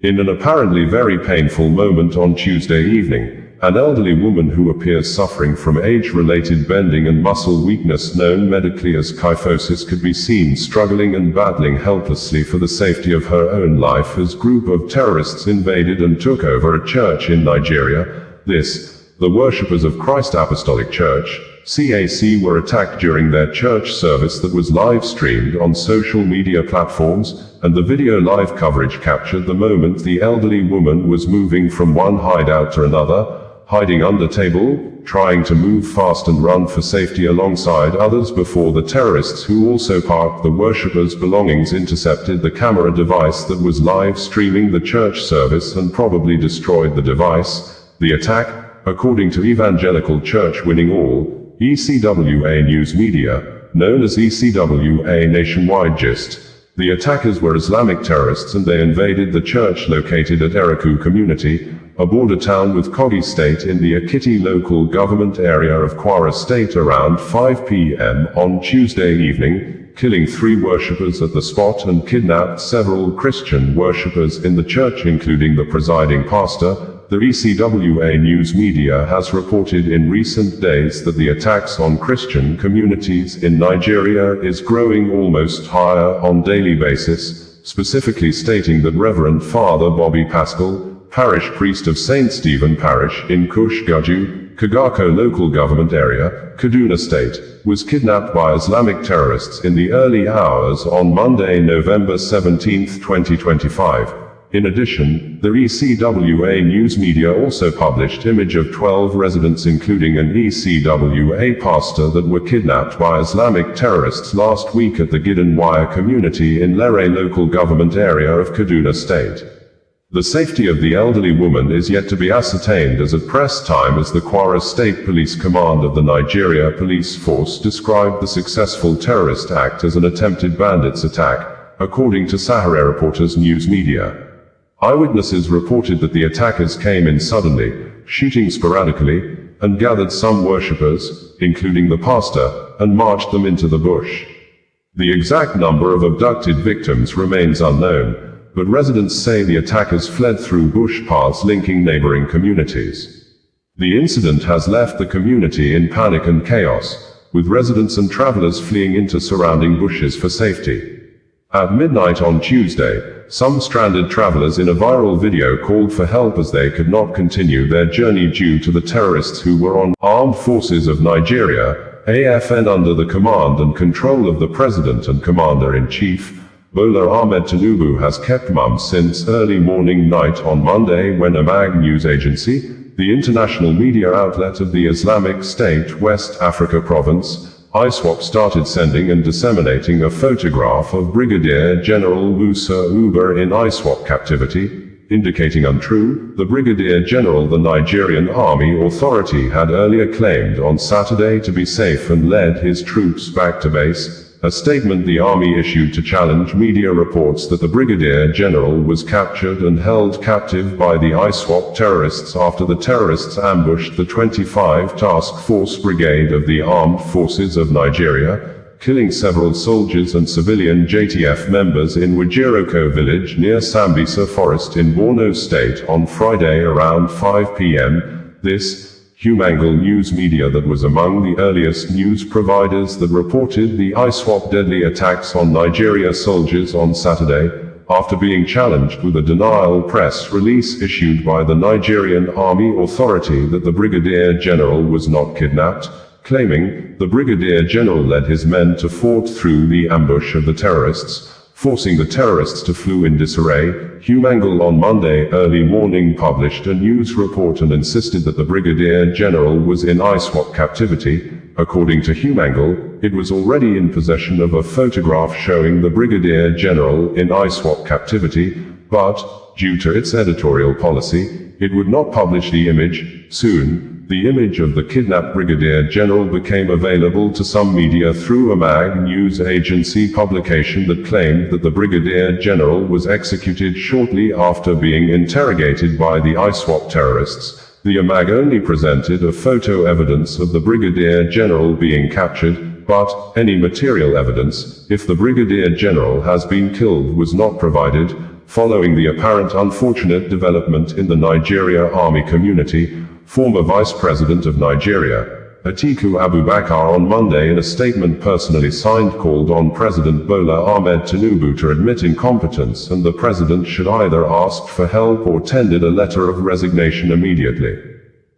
In an apparently very painful moment on Tuesday evening, an elderly woman who appears suffering from age-related bending and muscle weakness known medically as kyphosis could be seen struggling and battling helplessly for the safety of her own life as a group of terrorists invaded and took over a church in Nigeria. The worshippers of Christ Apostolic Church, CAC, were attacked during their church service that was live-streamed on social media platforms, and the video live coverage captured the moment the elderly woman was moving from one hideout to another, hiding under table, trying to move fast and run for safety alongside others before the terrorists, who also parked the worshippers' belongings, intercepted the camera device that was live streaming the church service and probably destroyed the device. The attack, according to Evangelical Church Winning All, ECWA News Media, known as ECWA Nationwide Gist. The attackers were Islamic terrorists and they invaded the church located at Eruku community, a border town with Kogi State in the Ekiti local government area of Kwara State around 5 p.m. on Tuesday evening, killing 3 worshippers at the spot and kidnapped several Christian worshippers in the church including the presiding pastor. The ECWA News Media has reported in recent days that the attacks on Christian communities in Nigeria is growing almost higher on daily basis, specifically stating that Reverend Father Bobby Pascal, parish priest of St. Stephen Parish in Kush Gaju, Kagako local government area, Kaduna State, was kidnapped by Islamic terrorists in the early hours on Monday, November 17, 2025. In addition, the ECWA News Media also published image of 12 residents including an ECWA pastor that were kidnapped by Islamic terrorists last week at the Gidanwaya community in Lere local government area of Kaduna State. The safety of the elderly woman is yet to be ascertained as at press time, as the Kwara State Police Command of the Nigeria Police Force described the successful terrorist act as an attempted bandits attack, according to Sahara Reporters News Media. Eyewitnesses reported that the attackers came in suddenly, shooting sporadically, and gathered some worshippers, including the pastor, and marched them into the bush. The exact number of abducted victims remains unknown, but residents say the attackers fled through bush paths linking neighboring communities. The incident has left the community in panic and chaos, with residents and travelers fleeing into surrounding bushes for safety. At midnight on Tuesday, some stranded travelers in a viral video called for help as they could not continue their journey due to the terrorists who were on Armed Forces of Nigeria, AFN, under the command and control of the President and Commander-in-Chief, Bola Ahmed Tinubu, has kept mum since early morning night on Monday when a MAG news agency, the international media outlet of the Islamic State West Africa province, ISWAP, started sending and disseminating a photograph of Brigadier General Musa Uba in ISWAP captivity, indicating untrue. The Brigadier General the Nigerian Army Authority had earlier claimed on Saturday to be safe and led his troops back to base, a statement the Army issued to challenge media reports that the Brigadier General was captured and held captive by the ISWAP terrorists after the terrorists ambushed the 25 Task Force Brigade of the Armed Forces of Nigeria, killing several soldiers and civilian JTF members in Wajiroko village near Sambisa Forest in Borno State on Friday around 5 p.m. This Humangle News Media that was among the earliest news providers that reported the ISWAP deadly attacks on Nigeria soldiers on Saturday, after being challenged with a denial press release issued by the Nigerian Army Authority that the Brigadier General was not kidnapped, claiming the Brigadier General led his men to fort through the ambush of the terrorists, forcing the terrorists to flee in disarray. Humangle on Monday early morning published a news report and insisted that the Brigadier General was in ISWAP captivity. According to Humangle, it was already in possession of a photograph showing the Brigadier General in ISWAP captivity, but, due to its editorial policy, it would not publish the image. Soon, the image of the kidnapped Brigadier General became available to some media through a MAG news agency publication that claimed that the Brigadier General was executed shortly after being interrogated by the ISWAP terrorists. The MAG only presented a photo evidence of the Brigadier General being captured, but any material evidence, if the Brigadier General has been killed, was not provided. following the apparent unfortunate development in the Nigerian Army community. Former Vice President of Nigeria, Atiku Abubakar, on Monday in a statement personally signed called on President Bola Ahmed Tinubu to admit incompetence, and the president should either ask for help or tender a letter of resignation immediately.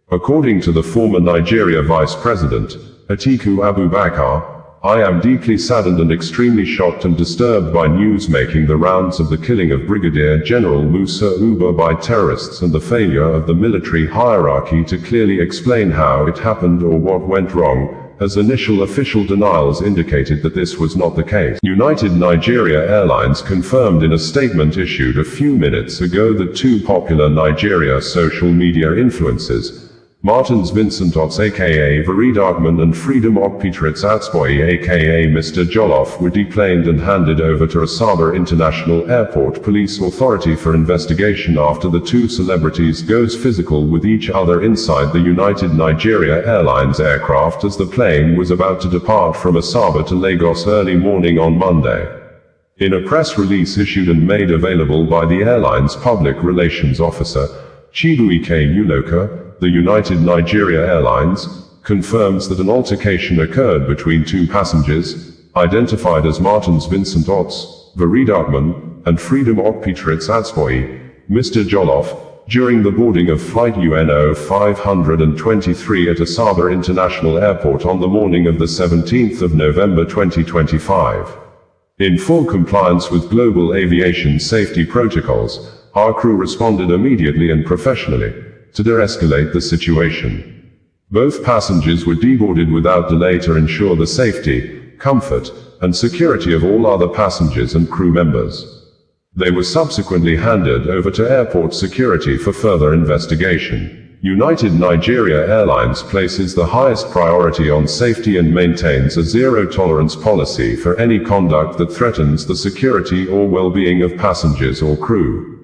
According to the former Nigeria Vice President, Atiku Abubakar, I am deeply saddened and extremely shocked and disturbed by news making the rounds of the killing of Brigadier General Musa Uba by terrorists and the failure of the military hierarchy to clearly explain how it happened or what went wrong, as initial official denials indicated that this was not the case. United Nigeria Airlines confirmed in a statement issued a few minutes ago that two popular Nigeria social media influencers, Martins Vincent Otts aka Varidagman and Freedom Okpitritz Atsboy aka Mr. Jollof, were deplaned and handed over to Asaba International Airport Police Authority for investigation after the two celebrities goes physical with each other inside the United Nigeria Airlines aircraft as the plane was about to depart from Asaba to Lagos early morning on Monday. In a press release issued and made available by the airline's public relations officer, Chibuike Uloka, the United Nigeria Airlines confirms that an altercation occurred between two passengers, identified as Martins Vincent Otts, Varidagman, and Freedom Okpitritz Atsboy, Mr. Jollof, during the boarding of Flight UNO 523 at Asaba International Airport on the morning of the 17th of November 2025. In full compliance with global aviation safety protocols, our crew responded immediately and professionally to de-escalate the situation. Both passengers were deboarded without delay to ensure the safety, comfort, and security of all other passengers and crew members. They were subsequently handed over to airport security for further investigation. United Nigeria Airlines places the highest priority on safety and maintains a zero-tolerance policy for any conduct that threatens the security or well-being of passengers or crew.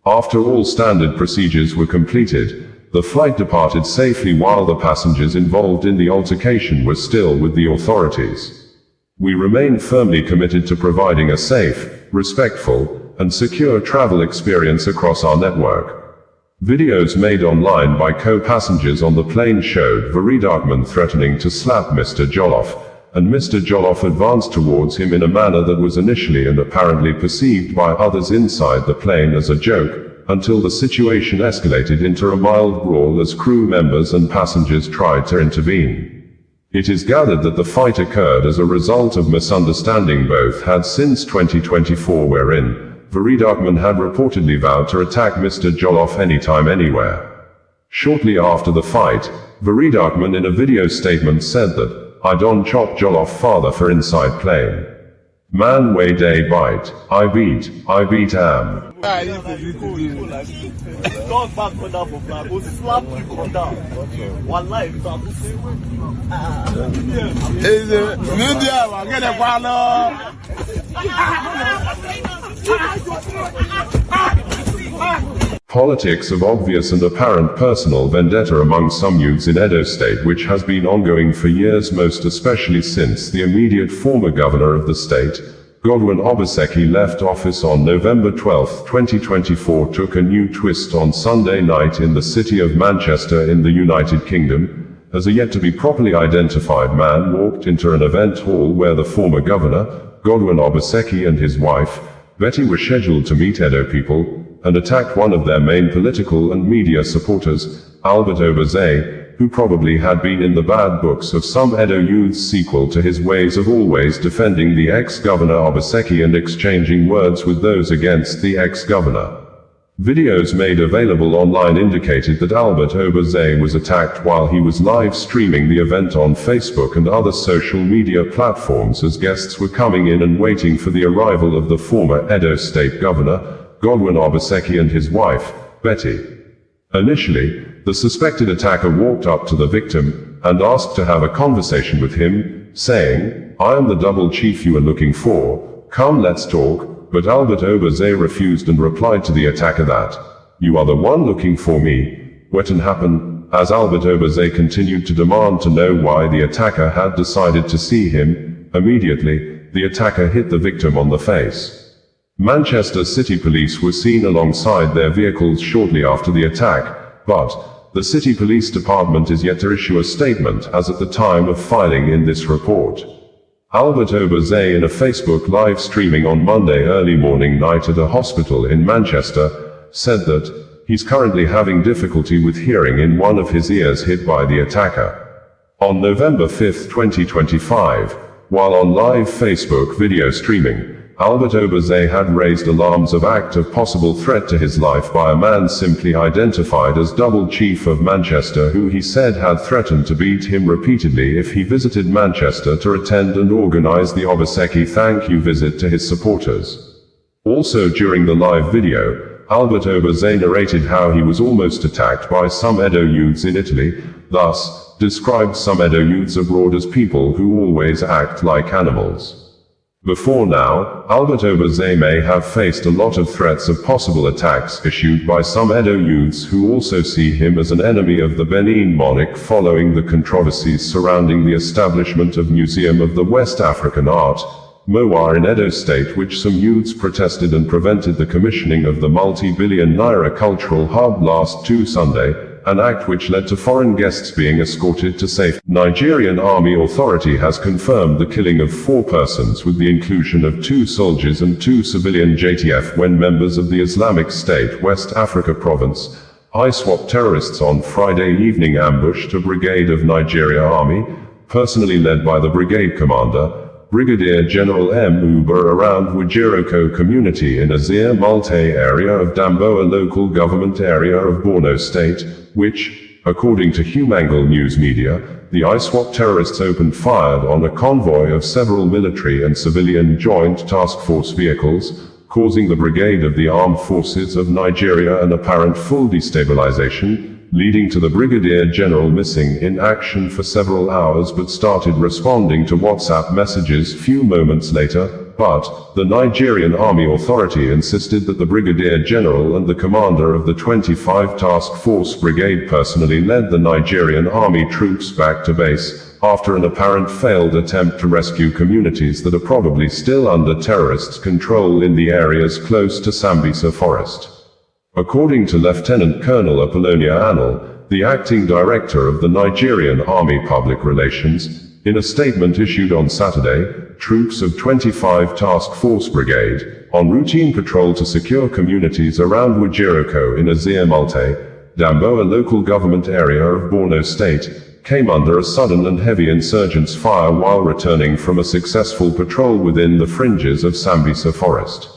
After all standard procedures were completed, the flight departed safely while the passengers involved in the altercation were still with the authorities. We remain firmly committed to providing a safe, respectful, and secure travel experience across our network. Videos made online by co-passengers on the plane showed Varidagman threatening to slap Mr. Jollof, and Mr. Jollof advanced towards him in a manner that was initially and apparently perceived by others inside the plane as a joke, until the situation escalated into a mild brawl as crew members and passengers tried to intervene. It is gathered that the fight occurred as a result of misunderstanding both had since 2024, wherein Varidagman had reportedly vowed to attack Mr. Jollof anytime anywhere. Shortly after the fight, Varidagman in a video statement said that, I don't chop Jollof father for inside plane. Man way day bite, I beat am. Politics of obvious and apparent personal vendetta among some youths in Edo State, which has been ongoing for years, most especially since the immediate former governor of the state, Godwin Obaseki, left office on November 12, 2024, took a new twist on Sunday night in the city of Manchester in the United Kingdom, as a yet-to-be properly identified man walked into an event hall where the former governor, Godwin Obaseki, and his wife, Betty, were scheduled to meet Edo people, and attacked one of their main political and media supporters, Albert Obaze, who probably had been in the bad books of some Edo youth's sequel to his ways of always defending the ex-governor Obaseki and exchanging words with those against the ex-governor. Videos made available online indicated that Albert Obaze was attacked while he was live streaming the event on Facebook and other social media platforms as guests were coming in and waiting for the arrival of the former Edo State Governor, Godwin Obaseki, and his wife, Betty. Initially, the suspected attacker walked up to the victim and asked to have a conversation with him, saying, I am the double chief you are looking for, come let's talk, but Albert Obaze refused and replied to the attacker that, you are the one looking for me. What happened? As Albert Obaze continued to demand to know why the attacker had decided to see him, immediately, the attacker hit the victim on the face. Manchester City Police were seen alongside their vehicles shortly after the attack, but the City Police Department is yet to issue a statement as at the time of filing in this report. Albert Obaze, in a Facebook live streaming on Monday early morning night at a hospital in Manchester, said that he's currently having difficulty with hearing in one of his ears hit by the attacker. On November 5, 2025, while on live Facebook video streaming, Albert Obaze had raised alarms of act of possible threat to his life by a man simply identified as Double Chief of Manchester, who he said had threatened to beat him repeatedly if he visited Manchester to attend and organize the Obaseki thank you visit to his supporters. Also during the live video, Albert Obaze narrated how he was almost attacked by some Edo youths in Italy, thus described some Edo youths abroad as people who always act like animals. Before now, Albert Obaze may have faced a lot of threats of possible attacks issued by some Edo youths who also see him as an enemy of the Benin monarch following the controversies surrounding the establishment of Museum of the West African Art, MOWA in Edo State, which some youths protested and prevented the commissioning of the multi-billion naira cultural hub last Sunday, an act which led to foreign guests being escorted to safety. Nigerian Army Authority has confirmed the killing of 4 persons with the inclusion of 2 soldiers and 2 civilian JTF when members of the Islamic State West Africa Province, ISWAP terrorists on Friday evening ambushed a brigade of Nigerian Army, personally led by the brigade commander, Brigadier General M. Uber, around Wajiroko community in Azir Multe area of Damboa local government area of Borno State, which, according to Humangle News Media, the ISWAP terrorists opened fire on a convoy of several military and civilian joint task force vehicles, causing the brigade of the armed forces of Nigeria an apparent full destabilization, leading to the Brigadier General missing in action for several hours but started responding to WhatsApp messages few moments later, but the Nigerian Army Authority insisted that the Brigadier General and the commander of the 25 Task Force Brigade personally led the Nigerian Army troops back to base, after an apparent failed attempt to rescue communities that are probably still under terrorists' control in the areas close to Sambisa Forest. According to Lieutenant Colonel Apollonia Anil, the acting director of the Nigerian Army Public Relations, in a statement issued on Saturday, troops of 25 Task Force Brigade, on routine patrol to secure communities around Wajiroko in Azir Multe, Damboa local government area of Borno State, came under a sudden and heavy insurgents' fire while returning from a successful patrol within the fringes of Sambisa Forest.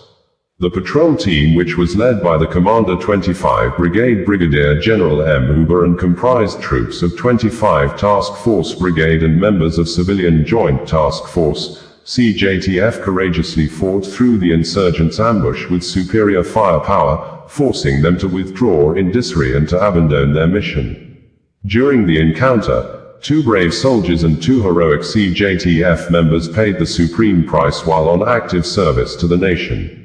The patrol team, which was led by the Commander 25 Brigade Brigadier General M. Uber and comprised troops of 25 Task Force Brigade and members of Civilian Joint Task Force, CJTF, courageously fought through the insurgents' ambush with superior firepower, forcing them to withdraw in disarray and to abandon their mission. During the encounter, 2 brave soldiers and 2 heroic CJTF members paid the supreme price while on active service to the nation.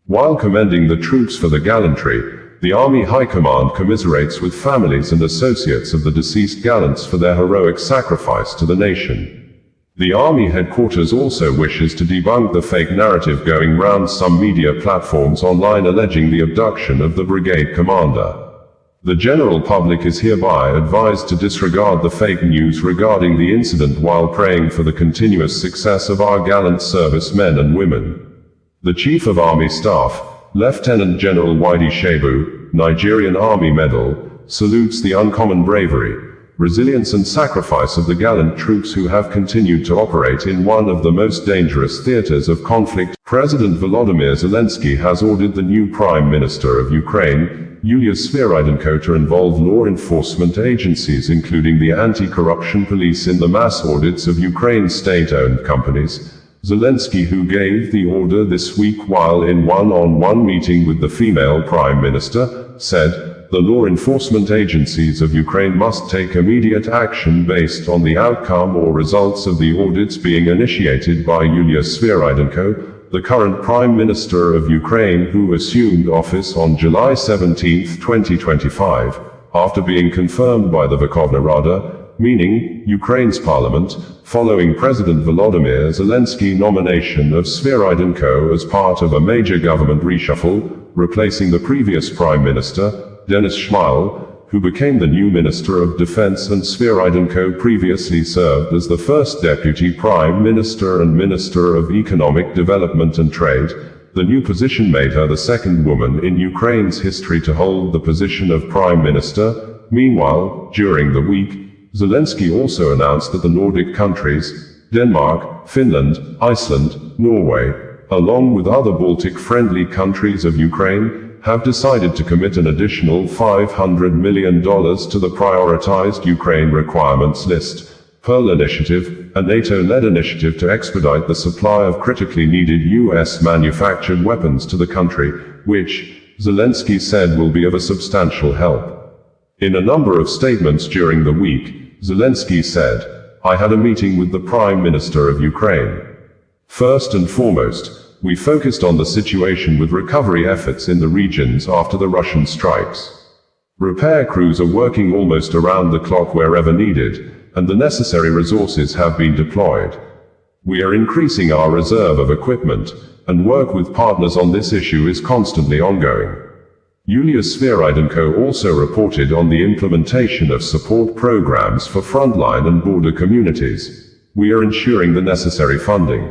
While commending the troops for the gallantry, the Army High Command commiserates with families and associates of the deceased gallants for their heroic sacrifice to the nation. The Army headquarters also wishes to debunk the fake narrative going round some media platforms online alleging the abduction of the brigade commander. The general public is hereby advised to disregard the fake news regarding the incident while praying for the continuous success of our gallant servicemen and women. The Chief of Army Staff, Lieutenant General Wide Shebu, Nigerian Army Medal, salutes the uncommon bravery, resilience and sacrifice of the gallant troops who have continued to operate in one of the most dangerous theaters of conflict. President Volodymyr Zelensky has ordered the new Prime Minister of Ukraine, Yulia Sviridenko, to involve law enforcement agencies including the anti-corruption police in the mass audits of Ukraine's state-owned companies. Zelensky, who gave the order this week while in one-on-one meeting with the female Prime Minister, said, "The law enforcement agencies of Ukraine must take immediate action based on the outcome or results of the audits being initiated by Yulia Sviridenko, the current Prime Minister of Ukraine, who assumed office on July 17, 2025, after being confirmed by the Verkhovna Rada, meaning Ukraine's parliament, following President Volodymyr Zelensky's nomination of Sviridenko as part of a major government reshuffle, replacing the previous Prime Minister, Denis Shmyhal, who became the new Minister of Defense, and Sviridenko previously served as the first Deputy Prime Minister and Minister of Economic Development and Trade. The new position made her the second woman in Ukraine's history to hold the position of Prime Minister. Meanwhile, during the week, Zelensky also announced that the Nordic countries, Denmark, Finland, Iceland, Norway, along with other Baltic-friendly countries of Ukraine, have decided to commit an additional $500 million to the prioritized Ukraine requirements list, Pearl Initiative, a NATO-led initiative to expedite the supply of critically needed US-manufactured weapons to the country, which, Zelensky said, will be of a substantial help. In a number of statements during the week, Zelensky said, "I had a meeting with the Prime Minister of Ukraine. First and foremost, we focused on the situation with recovery efforts in the regions after the Russian strikes. Repair crews are working almost around the clock wherever needed, and the necessary resources have been deployed. We are increasing our reserve of equipment, and work with partners on this issue is constantly ongoing." Yulia Sviridenko also reported on the implementation of support programs for frontline and border communities. "We are ensuring the necessary funding.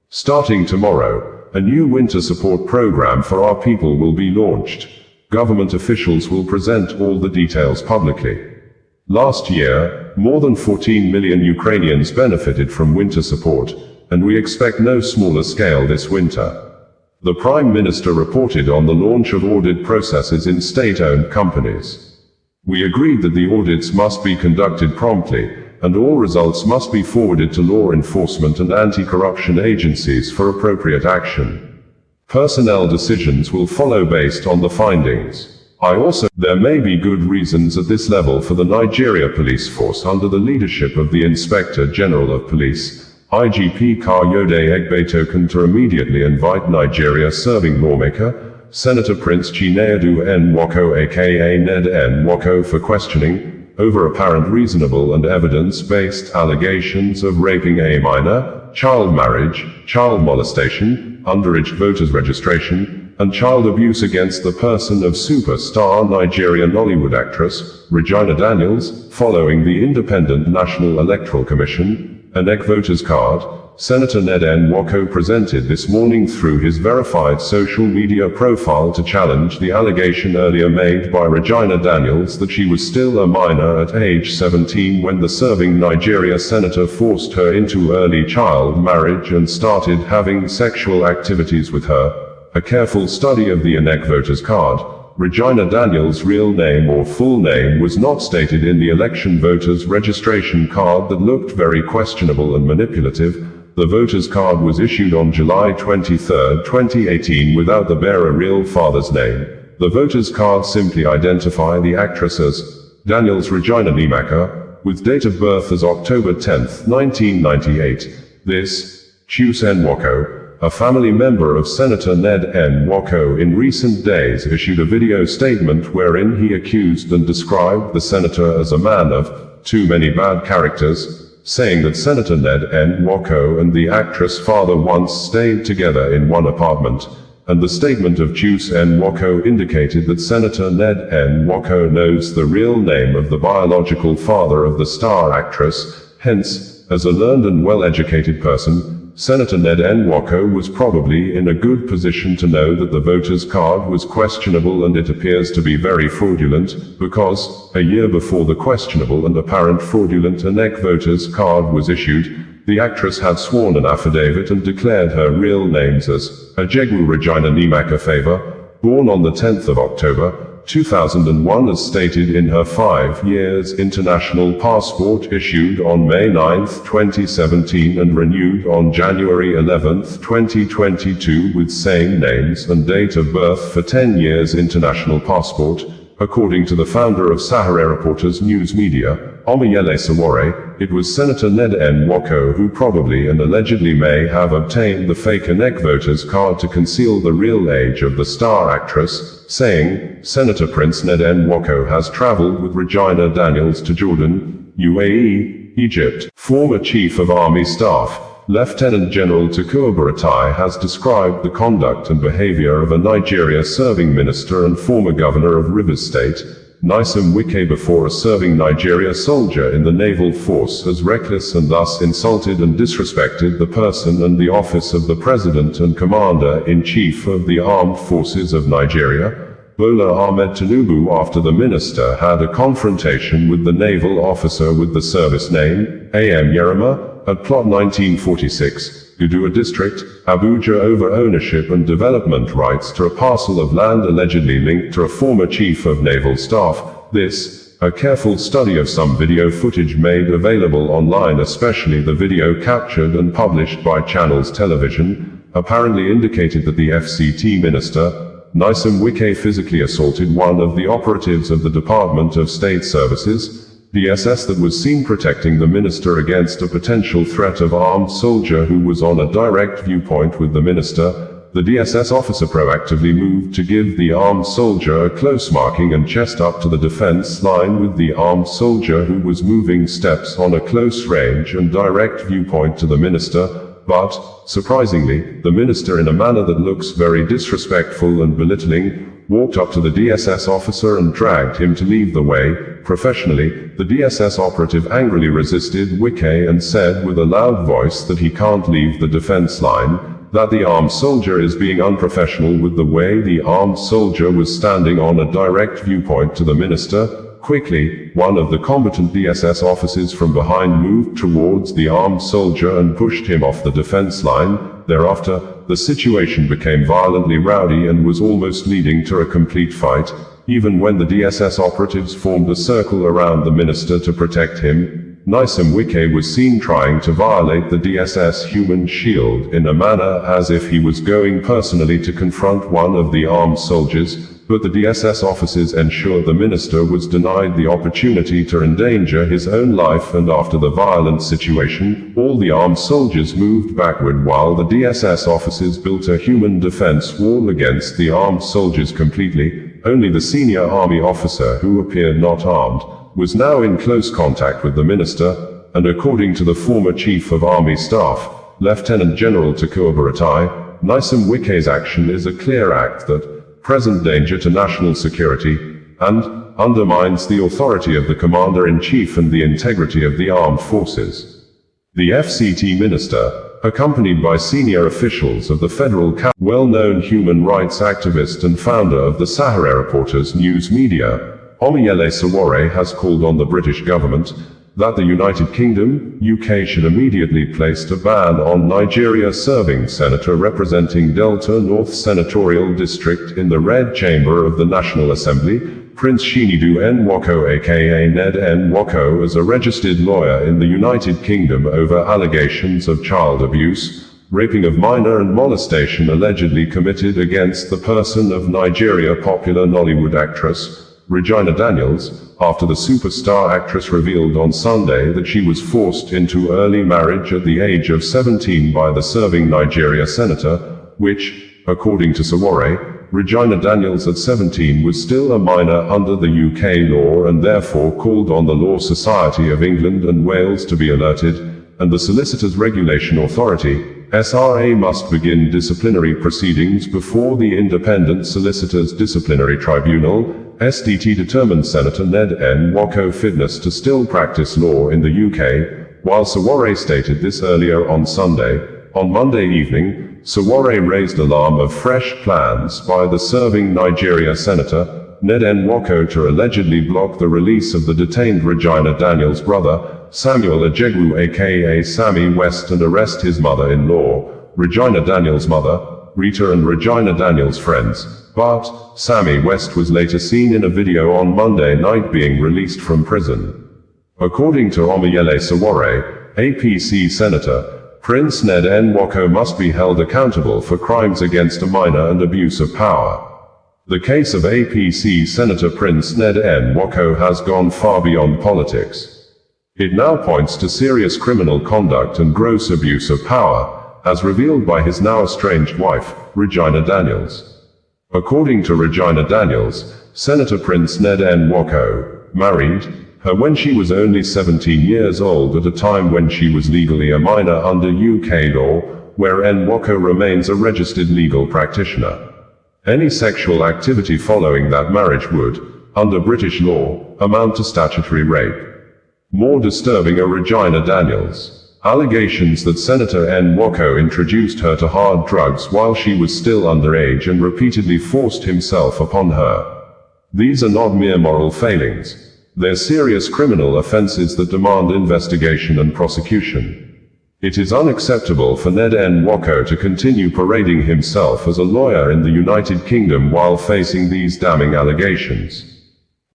Starting tomorrow, a new winter support program for our people will be launched. Government officials will present all the details publicly." Last year, more than 14 million Ukrainians benefited from winter support, and we expect no smaller scale this winter. The Prime Minister reported on the launch of audit processes in state-owned companies. "We agreed that the audits must be conducted promptly, and all results must be forwarded to law enforcement and anti-corruption agencies for appropriate action. Personnel decisions will follow based on the findings. There may be good reasons at this level for the Nigeria police force under the leadership of the Inspector General of Police, IGP Kayode Egbetoken, to immediately invite Nigeria serving lawmaker, Senator Prince Chinedu Nwoko aka Ned Nwoko, for questioning over apparent reasonable and evidence-based allegations of raping a minor, child marriage, child molestation, underage voters registration, and child abuse against the person of superstar Nigerian Nollywood actress, Regina Daniels, following the Independent National Electoral Commission, INEC voters card, Senator Ned Nwoko presented this morning through his verified social media profile to challenge the allegation earlier made by Regina Daniels that she was still a minor at age 17 when the serving Nigeria senator forced her into early child marriage and started having sexual activities with her. A careful study of the INEC voters card, Regina Daniels' real name or full name was not stated in the election voters registration card that looked very questionable and manipulative. The voters card was issued on July 23, 2018 without the bearer real father's name. The voters card simply identify the actress as Daniels Regina Nimaka, with date of birth as October 10, 1998. This, Chius Nwoko, a family member of Senator Ned Nwoko, in recent days issued a video statement wherein he accused and described the senator as a man of too many bad characters, saying that Senator Ned Nwoko and the actress' father once stayed together in one apartment, and the statement of Chius Nwoko indicated that Senator Ned Nwoko knows the real name of the biological father of the star actress. Hence, as a learned and well-educated person, Senator Ned Nwoko was probably in a good position to know that the voters card was questionable, and it appears to be very fraudulent, because, a year before the questionable and apparent fraudulent INEC voters card was issued, the actress had sworn an affidavit and declared her real names as Ajegwu Regina Nimaka Favor, born on the 10th of October, 2001, as stated in her 5 years international passport issued on May 9, 2017 and renewed on January 11, 2022 with same names and date of birth for 10 years international passport. According to the founder of Sahara Reporters News Media, Omoyele Sowore, it was Senator Ned Nwoko who probably and allegedly may have obtained the fake INEC voters card to conceal the real age of the star actress, saying, Senator Prince Ned Nwoko has traveled with Regina Daniels to Jordan, UAE, Egypt. Former Chief of Army Staff, Lieutenant General Tukur Buratai has described the conduct and behavior of a Nigeria-serving minister and former governor of Rivers State, Nyesom Wike, before a serving Nigeria soldier in the naval force as reckless, and thus insulted and disrespected the person and the office of the President and Commander-in-Chief of the Armed Forces of Nigeria, Bola Ahmed Tinubu, after the minister had a confrontation with the naval officer with the service name, A.M. Yerima, at Plot 1946, Gudua District, Abuja, over ownership and development rights to a parcel of land allegedly linked to a former Chief of Naval Staff. This, a careful study of some video footage made available online, especially the video captured and published by Channels Television, apparently indicated that the FCT minister, Nyesom Wike, physically assaulted one of the operatives of the Department of State Services, DSS, that was seen protecting the minister against a potential threat of armed soldier who was on a direct viewpoint with the minister. The DSS officer proactively moved to give the armed soldier a close marking and chest up to the defense line, with the armed soldier who was moving steps on a close range and direct viewpoint to the minister. But, surprisingly, the minister, in a manner that looks very disrespectful and belittling, walked up to the DSS officer and dragged him to leave the way. Professionally, the DSS operative angrily resisted Wike and said with a loud voice that he can't leave the defense line, that the armed soldier is being unprofessional with the way the armed soldier was standing on a direct viewpoint to the minister. Quickly, one of the combatant DSS officers from behind moved towards the armed soldier and pushed him off the defense line. Thereafter, the situation became violently rowdy and was almost leading to a complete fight, even when the DSS operatives formed a circle around the minister to protect him. Nyesom Wike was seen trying to violate the DSS human shield in a manner as if he was going personally to confront one of the armed soldiers, but the DSS officers ensured the minister was denied the opportunity to endanger his own life, and after the violent situation, all the armed soldiers moved backward while the DSS officers built a human defense wall against the armed soldiers completely. Only the senior army officer, who appeared not armed, was now in close contact with the minister, and according to the former Chief of Army Staff, Lieutenant General Tukur Buratai, Nyesom Wike's action is a clear act that presents danger to national security, and undermines the authority of the Commander-in-Chief and the integrity of the armed forces. The FCT minister, accompanied by senior officials of the federal well-known human rights activist and founder of the Sahara Reporters news media, Omoyele Sowore, has called on the British government that the United Kingdom, UK, should immediately place a ban on Nigeria serving Senator representing Delta North Senatorial District in the Red Chamber of the National Assembly, Prince Chinedu Nwoko aka Ned Nwoko, as a registered lawyer in the United Kingdom over allegations of child abuse, raping of minor and molestation allegedly committed against the person of Nigeria popular Nollywood actress Regina Daniels, after the superstar actress revealed on Sunday that she was forced into early marriage at the age of 17 by the serving Nigeria senator, which, according to Sowore, Regina Daniels at 17 was still a minor under the UK law, and therefore called on the Law Society of England and Wales to be alerted, and the Solicitors Regulation Authority, SRA, must begin disciplinary proceedings before the Independent Solicitors Disciplinary Tribunal, SDT, determined Senator Ned Nwoko fitness to still practice law in the UK. While Sowore stated this earlier on Sunday, on Monday evening, Sowore raised alarm of fresh plans by the serving Nigeria Senator, Ned Nwoko, to allegedly block the release of the detained Regina Daniels' brother, Samuel Ejegwu aka Sammy West, and arrest his mother-in-law, Regina Daniels' mother, Rita, and Regina Daniels' friends. But Sammy West was later seen in a video on Monday night being released from prison. According to Omoyele Sowore, APC Senator Prince Ned Nwoko must be held accountable for crimes against a minor and abuse of power. The case of APC Senator Prince Ned Nwoko has gone far beyond politics. It now points to serious criminal conduct and gross abuse of power, as revealed by his now estranged wife, Regina Daniels. According to Regina Daniels, Senator Prince Ned Nwoko married her when she was only 17 years old at a time when she was legally a minor under UK law, where Nwoko remains a registered legal practitioner. Any sexual activity following that marriage would, under British law, amount to statutory rape. More disturbing are Regina Daniels' allegations that Senator Nwoko introduced her to hard drugs while she was still underage and repeatedly forced himself upon her. These are not mere moral failings. They're serious criminal offenses that demand investigation and prosecution. It is unacceptable for Ned Nwoko to continue parading himself as a lawyer in the United Kingdom while facing these damning allegations.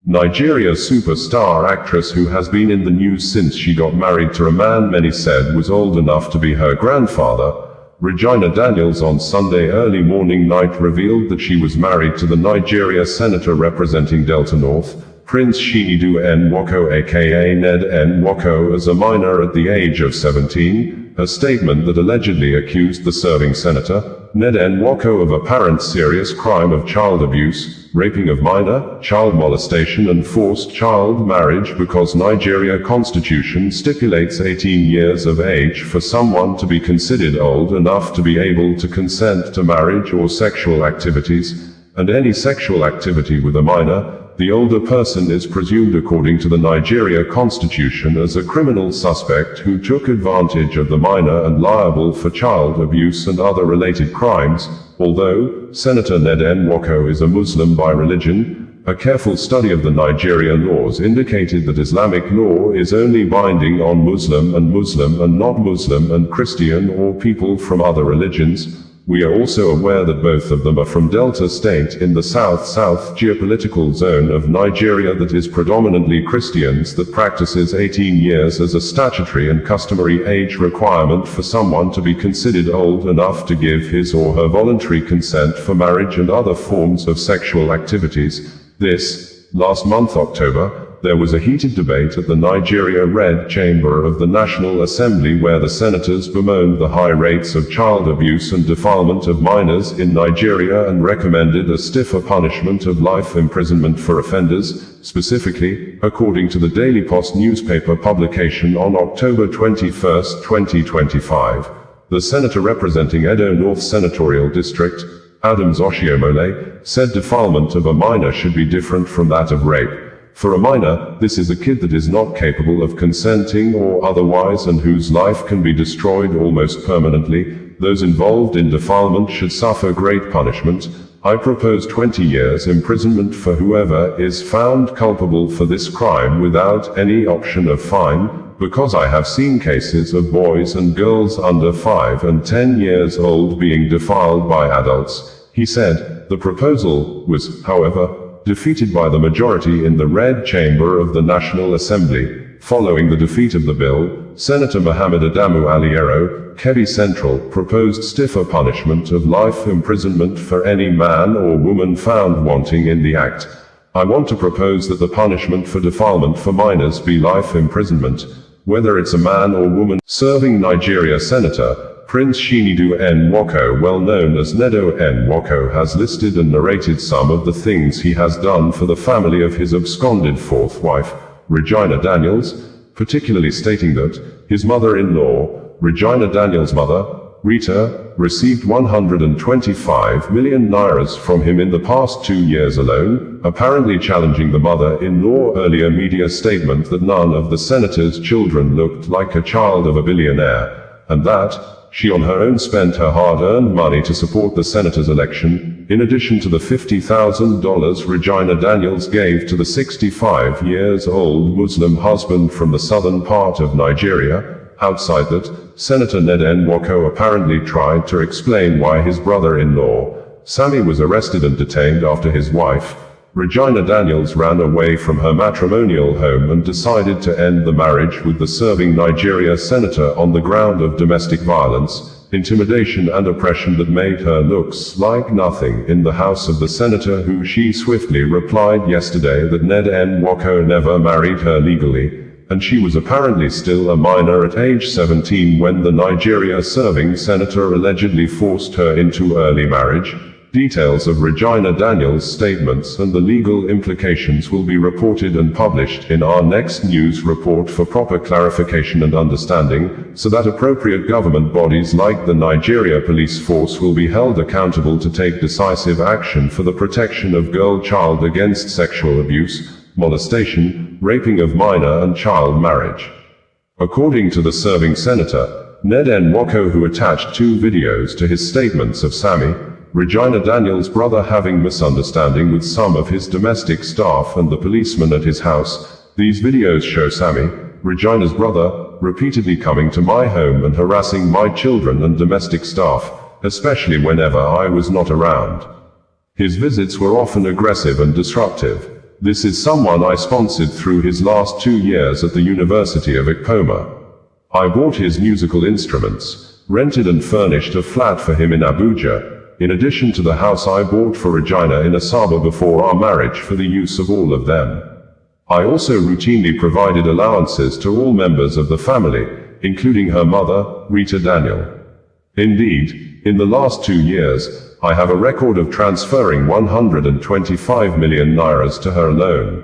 Nigeria's superstar actress, who has been in the news since she got married to a man many said was old enough to be her grandfather, Regina Daniels on Sunday early morning night revealed that she was married to the Nigeria senator representing Delta North, Prince Chinedu Nwoko aka Ned Nwoko, as a minor at the age of 17, a statement that allegedly accused the serving senator, Ned Nwoko, of apparent serious crime of child abuse, raping of minor, child molestation and forced child marriage because Nigeria constitution stipulates 18 years of age for someone to be considered old enough to be able to consent to marriage or sexual activities, and any sexual activity with a minor, the older person is presumed according to the Nigeria constitution as a criminal suspect who took advantage of the minor and liable for child abuse and other related crimes. Although Senator Ned Nwoko is a Muslim by religion, a careful study of the Nigerian laws indicated that Islamic law is only binding on Muslim and not Muslim and Christian or people from other religions. We are also aware that both of them are from Delta State in the south-south geopolitical zone of Nigeria that is predominantly Christians, that practices 18 years as a statutory and customary age requirement for someone to be considered old enough to give his or her voluntary consent for marriage and other forms of sexual activities. Last month October, there was a heated debate at the Nigeria Red Chamber of the National Assembly where the senators bemoaned the high rates of child abuse and defilement of minors in Nigeria and recommended a stiffer punishment of life imprisonment for offenders. Specifically, according to the Daily Post newspaper publication on October 21, 2025, the senator representing Edo North Senatorial District, Adams Oshiomhole, said defilement of a minor should be different from that of rape. For a minor, this is a kid that is not capable of consenting or otherwise and whose life can be destroyed almost permanently. Those involved in defilement should suffer great punishment. I propose 20 years imprisonment for whoever is found culpable for this crime without any option of fine, because I have seen cases of boys and girls under 5 and 10 years old being defiled by adults, he said. The proposal was, however, defeated by the majority in the Red Chamber of the National Assembly. Following the defeat of the bill, Senator Mohammed Adamu Aliero, Kebbi Central, proposed stiffer punishment of life imprisonment for any man or woman found wanting in the act. I want to propose that the punishment for defilement for minors be life imprisonment, whether it's a man or woman. Serving Nigeria Senator Prince Chinedu Nwoko, well known as Nedo Nwoko, has listed and narrated some of the things he has done for the family of his absconded fourth wife, Regina Daniels, particularly stating that his mother-in-law, Regina Daniels' mother, Rita, received 125 million nairas from him in the past 2 years alone, apparently challenging the mother-in-law earlier media statement that none of the senator's children looked like a child of a billionaire, and that she on her own spent her hard-earned money to support the senator's election, in addition to the $50,000 Regina Daniels gave to the 65-year-old Muslim husband from the southern part of Nigeria. Outside that, Senator Ned Nwoko apparently tried to explain why his brother-in-law, Sammy, was arrested and detained after his wife, Regina Daniels, ran away from her matrimonial home and decided to end the marriage with the serving Nigeria senator on the ground of domestic violence, intimidation and oppression that made her looks like nothing in the house of the senator, who she swiftly replied yesterday that Ned Nwoko never married her legally, and she was apparently still a minor at age 17 when the Nigeria serving senator allegedly forced her into early marriage. Details of Regina Daniels' statements and the legal implications will be reported and published in our next news report for proper clarification and understanding, so that appropriate government bodies like the Nigeria Police Force will be held accountable to take decisive action for the protection of girl-child against sexual abuse, molestation, raping of minor and child marriage. According to the serving senator, Ned Nwoko, who attached 2 videos to his statements of Sammy, Regina Daniels' brother having misunderstanding with some of his domestic staff and the policeman at his house, these videos show Sammy, Regina's brother, repeatedly coming to my home and harassing my children and domestic staff, especially whenever I was not around. His visits were often aggressive and disruptive. This is someone I sponsored through his last 2 years at the University of Ikpoma. I bought his musical instruments, rented and furnished a flat for him in Abuja, in addition to the house I bought for Regina in Asaba before our marriage for the use of all of them. I also routinely provided allowances to all members of the family, including her mother, Rita Daniel. Indeed, in the last 2 years, I have a record of transferring 125 million nairas to her alone.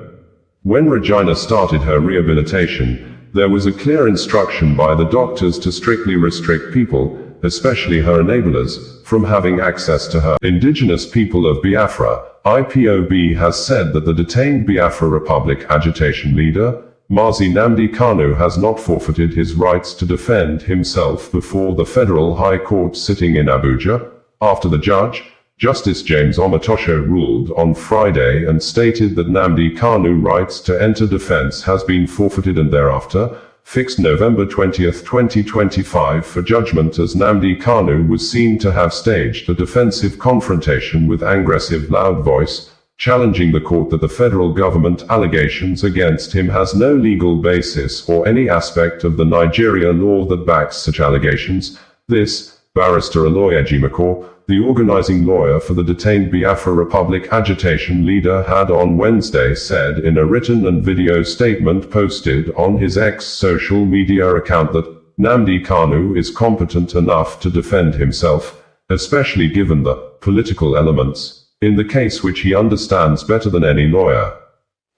When Regina started her rehabilitation, there was a clear instruction by the doctors to strictly restrict people, especially her enablers, from having access to her. Indigenous people of Biafra, IPOB, has said that the detained Biafra Republic agitation leader, Mazi Nnamdi Kanu, has not forfeited his rights to defend himself before the Federal High Court sitting in Abuja, after the judge, Justice James Omotosho, ruled on Friday and stated that Nnamdi Kanu's rights to enter defense has been forfeited and thereafter fixed November 20, 2025 for judgment, as Nnamdi Kanu was seen to have staged a defensive confrontation with aggressive loud voice, challenging the court that the federal government allegations against him has no legal basis or any aspect of the Nigeria law that backs such allegations. This, Barrister Oloyejimako, the organizing lawyer for the detained Biafra Republic agitation leader, had on Wednesday said in a written and video statement posted on his X social media account that Nnamdi Kanu is competent enough to defend himself, especially given the political elements in the case which he understands better than any lawyer.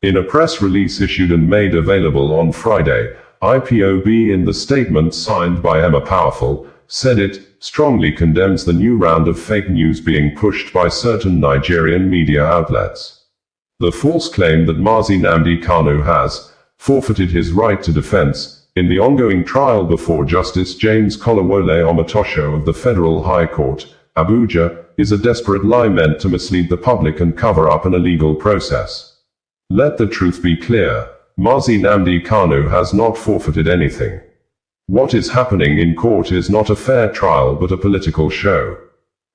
In a press release issued and made available on Friday, IPOB, in the statement signed by Emma Powerful, said it strongly condemns the new round of fake news being pushed by certain Nigerian media outlets. The false claim that Mazi Nnamdi Kanu has forfeited his right to defense in the ongoing trial before Justice James Kolawole Omotosho of the Federal High Court, Abuja, is a desperate lie meant to mislead the public and cover up an illegal process. Let the truth be clear, Mazi Nnamdi Kanu has not forfeited anything. What is happening in court is not a fair trial but a political show.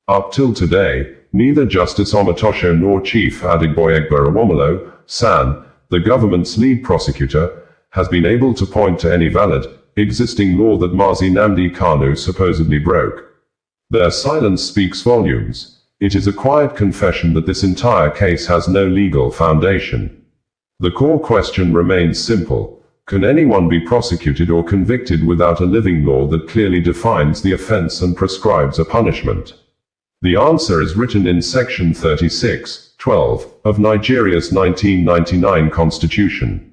Up till today, neither Justice Omotosho nor Chief Adigboyegboro San, the government's lead prosecutor, has been able to point to any valid, existing law that Mazi Nnamdi Kanu supposedly broke. Their silence speaks volumes. It is a quiet confession that this entire case has no legal foundation. The core question remains simple. Can anyone be prosecuted or convicted without a living law that clearly defines the offense and prescribes a punishment? The answer is written in Section 36(12) of Nigeria's 1999 Constitution.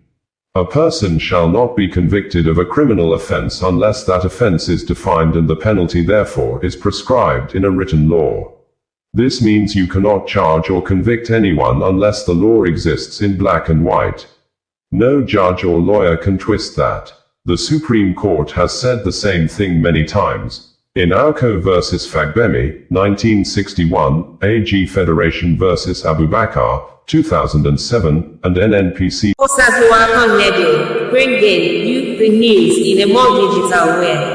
A person shall not be convicted of a criminal offense unless that offense is defined and the penalty therefore is prescribed in a written law. This means you cannot charge or convict anyone unless the law exists in black and white. No judge or lawyer can twist that. The Supreme Court has said the same thing many times. In Auko vs. Fagbemi, 1961, AG Federation vs. Abubakar, 2007, and NNPC. Brigade, bringing you the news in a more digital way.